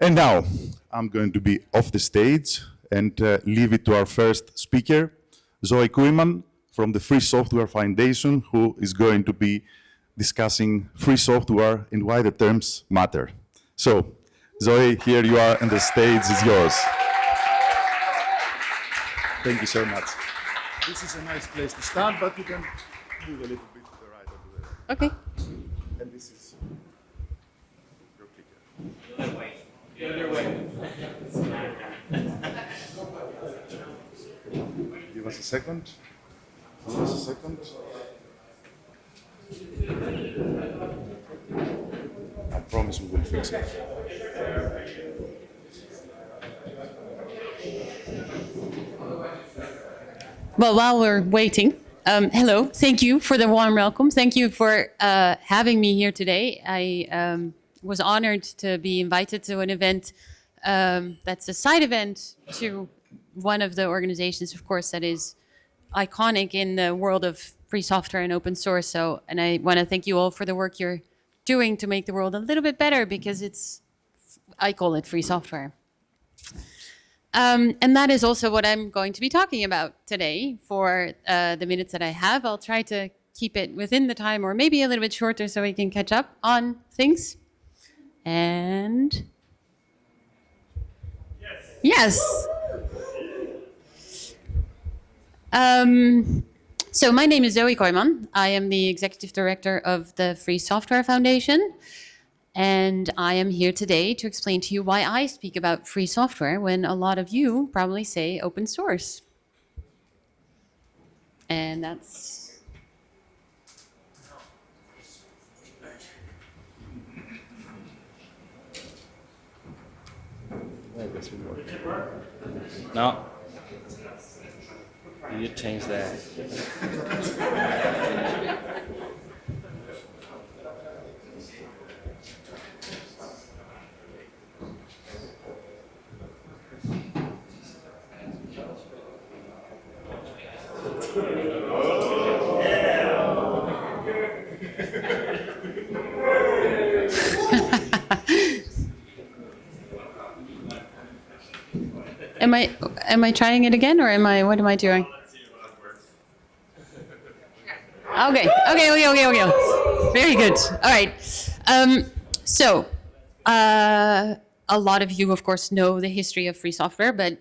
And now, I'm going to be off the stage and leave it to our first speaker, Zoë Kooyman from the Free Software Foundation, who is going to be discussing free software and why the terms matter. So, Zoë, here you are, and the stage is yours. Thank you so much. This is a nice place to stand, but you can move a little bit to the right or to the left. Okay. And this is your clicker. The other way. The other way. Give us a second. Give us a second. I promise we will fix it. Well, while we're waiting, hello, thank you for the warm welcome. Thank you for having me here today. I was honored to be invited to an event that's a side event to one of the organizations, of course, that is iconic in the world of free software and open source. And I want to thank you all for the work you're doing to make the world a little bit better, because I call it free software. And that is also what I'm going to be talking about today for the minutes that I have. I'll try to keep it within the time, or maybe a little bit shorter, so we can catch up on things. And yes. So my name is Zoë Kooyman. I am the executive director of the Free Software Foundation. And I am here today to explain to you why I speak about free software when a lot of you probably say open source. And that's... No. You change that. Am I trying it again, or what am I doing? Okay. Very good. All right. A lot of you, of course, know the history of free software, but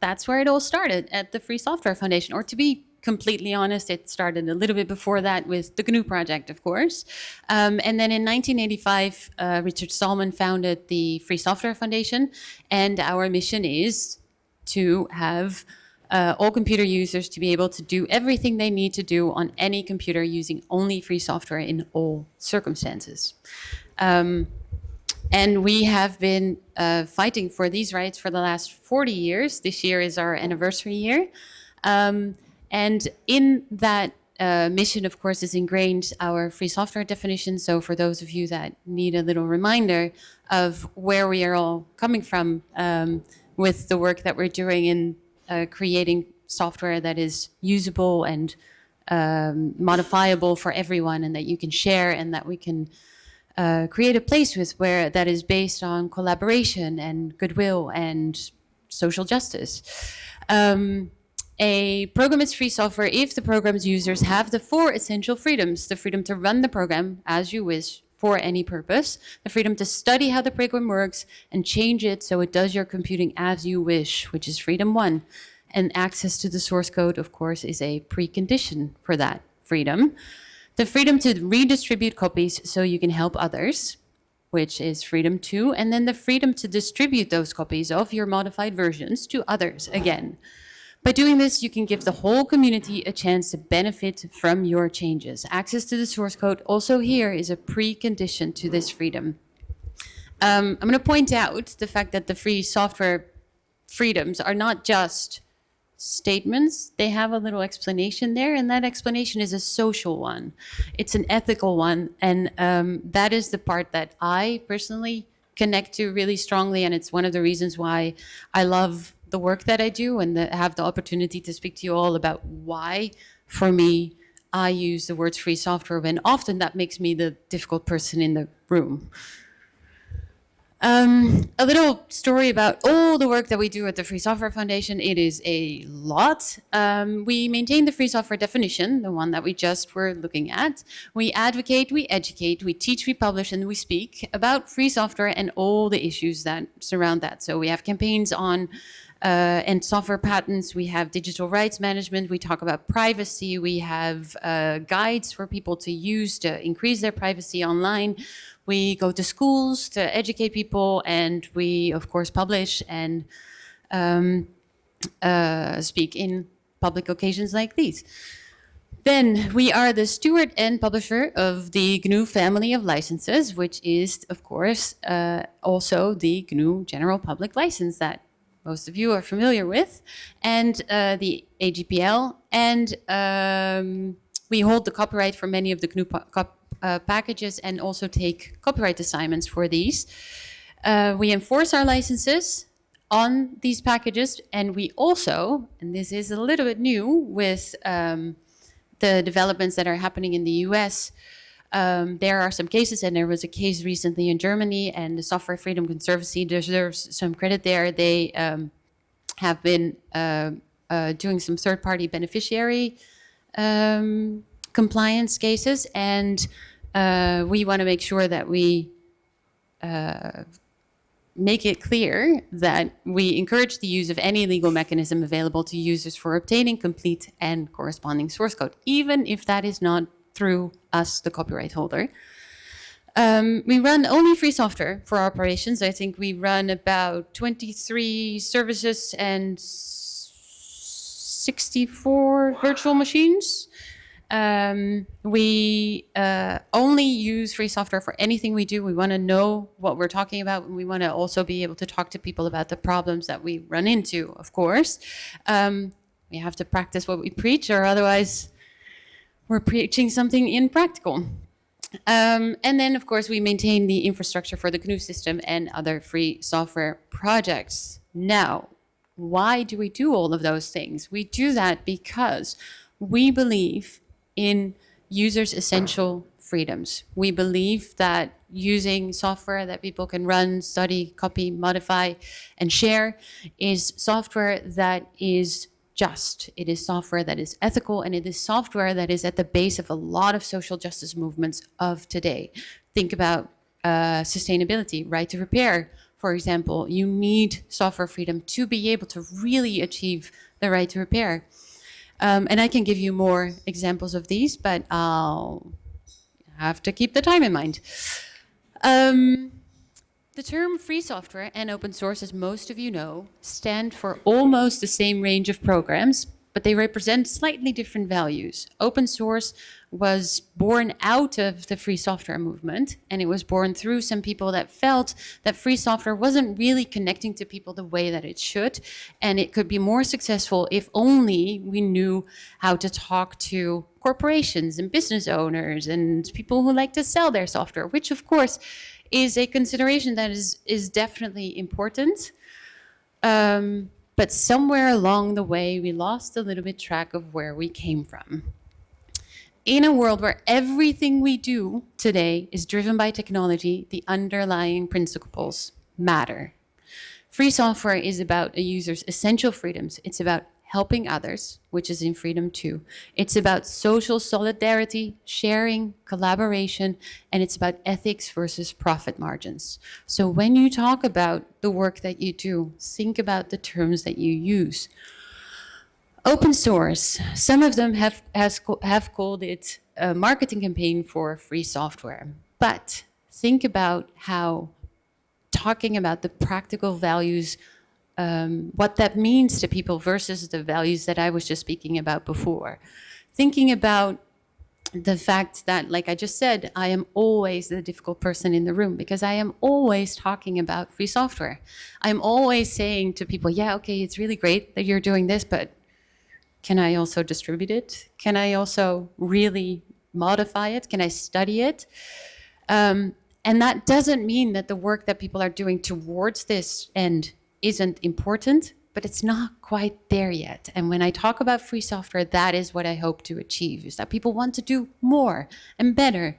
that's where it all started, at the Free Software Foundation. Or to be completely honest, it started a little bit before that with the GNU project, of course. And then in 1985, Richard Stallman founded the Free Software Foundation, and our mission is to have all computer users to be able to do everything they need to do on any computer using only free software in all circumstances. And we have been fighting for these rights for the last 40 years. This year is our anniversary year. And in that mission, of course, is ingrained our free software definition. So for those of you that need a little reminder of where we are all coming from with the work that we're doing in creating software that is usable and modifiable for everyone, and that you can share, and that we can create a place where that is based on collaboration and goodwill and social justice. A program is free software if the program's users have the four essential freedoms: the freedom to run the program as you wish for any purpose, the freedom to study how the program works and change it so it does your computing as you wish, which is freedom one. And access to the source code, of course, is a precondition for that freedom. The freedom to redistribute copies so you can help others, which is freedom two. And then the freedom to distribute those copies of your modified versions to others again. By doing this, you can give the whole community a chance to benefit from your changes. Access to the source code also here is a precondition to this freedom. I'm going to point out the fact that the free software freedoms are not just statements. They have a little explanation there, and that explanation is a social one. It's an ethical one, and that is the part that I personally connect to really strongly, and it's one of the reasons why I love the work that I do and have the opportunity to speak to you all about why, for me, I use the words free software when often that makes me the difficult person in the room. A little story about all the work that we do at the Free Software Foundation. It is a lot. We maintain the free software definition, the one that we just were looking at. We advocate, we educate, we teach, we publish, and we speak about free software and all the issues that surround that. So we have campaigns on and software patents. We have digital rights management. We talk about privacy. We have guides for people to use to increase their privacy online. We go to schools to educate people, and we, of course, publish and speak in public occasions like these. Then we are the steward and publisher of the GNU family of licenses, which is, of course, also the GNU General Public License that most of you are familiar with, and the AGPL. And we hold the copyright for many of the GNU packages and also take copyright assignments for these. We enforce our licenses on these packages, and we also, and this is a little bit new with the developments that are happening in the US, there are some cases, and there was a case recently in Germany, and the Software Freedom Conservancy deserves some credit there. They have been doing some third-party beneficiary compliance cases, and we want to make sure that we make it clear that we encourage the use of any legal mechanism available to users for obtaining complete and corresponding source code, even if that is not through us, the copyright holder. We run only free software for our operations. I think we run about 23 services and 64 virtual machines. We only use free software for anything we do. We want to know what we're talking about, and we want to also be able to talk to people about the problems that we run into, of course. We have to practice what we preach, or otherwise we're preaching something impractical. And then, of course, we maintain the infrastructure for the GNU system and other free software projects. Now, why do we do all of those things? We do that because we believe in users' essential freedoms. We believe that using software that people can run, study, copy, modify, and share is software that is just. It is software that is ethical, and it is software that is at the base of a lot of social justice movements of today. Think about sustainability, right to repair, for example. You need software freedom to be able to really achieve the right to repair. And I can give you more examples of these, but I'll have to keep the time in mind. The term free software and open source, as most of you know, stand for almost the same range of programs, but they represent slightly different values. Open source was born out of the free software movement, and it was born through some people that felt that free software wasn't really connecting to people the way that it should, and it could be more successful if only we knew how to talk to corporations and business owners and people who like to sell their software, which of course is a consideration that is definitely important. But somewhere along the way, we lost a little bit track of where we came from. In a world where everything we do today is driven by technology, the underlying principles matter. Free software is about a user's essential freedoms. It's about helping others, which is in freedom too. It's about social solidarity, sharing, collaboration, and it's about ethics versus profit margins. So when you talk about the work that you do, think about the terms that you use. Open source, some of them have called it a marketing campaign for free software. But think about how talking about the practical values, what that means to people versus the values that I was just speaking about before. Thinking about the fact that, like I just said, I am always the difficult person in the room because I am always talking about free software. I'm always saying to people, yeah, okay, it's really great that you're doing this, but can I also distribute it? Can I also really modify it? Can I study it? And that doesn't mean that the work that people are doing towards this end isn't important, but it's not quite there yet. And when I talk about free software, that is what I hope to achieve, is that people want to do more and better.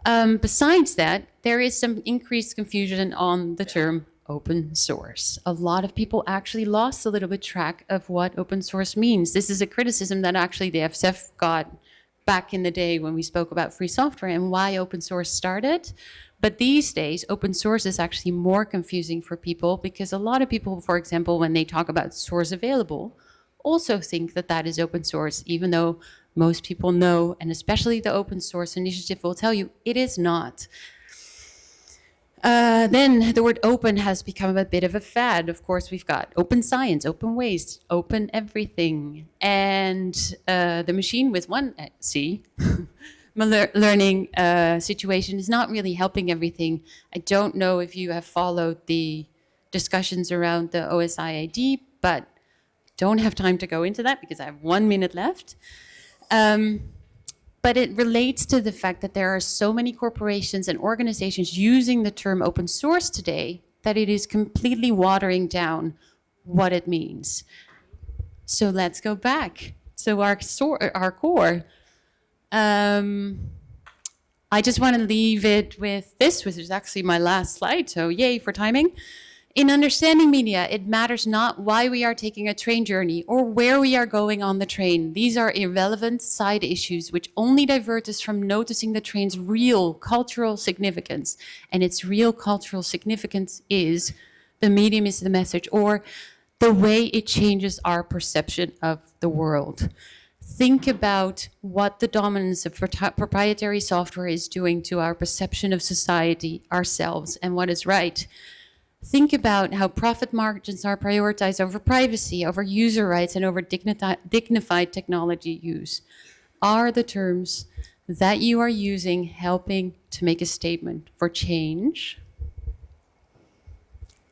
Besides that, there is some increased confusion on the term open source. A lot of people actually lost a little bit track of what open source means. This is a criticism that actually the FSF got back in the day when we spoke about free software and why open source started. But these days, open source is actually more confusing for people because a lot of people, for example, when they talk about source available, also think that that is open source, even though most people know, and especially the open source initiative will tell you, it is not. Then the word open has become a bit of a fad. Of course, we've got open science, open waste, open everything. And the machine with one C, learning situation is not really helping everything. I don't know if you have followed the discussions around the OSIAD, but don't have time to go into that because I have 1 minute left. But it relates to the fact that there are so many corporations and organizations using the term open source today that it is completely watering down what it means. So let's go back to our core. I just want to leave it with this, which is actually my last slide, so yay for timing. In understanding media, it matters not why we are taking a train journey or where we are going on the train. These are irrelevant side issues which only divert us from noticing the train's real cultural significance. And its real cultural significance is the medium is the message, or the way it changes our perception of the world. Think about what the dominance of proprietary software is doing to our perception of society, ourselves, and what is right. Think about how profit margins are prioritized over privacy, over user rights, and over dignified technology use. Are the terms that you are using helping to make a statement for change?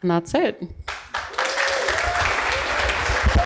And that's it.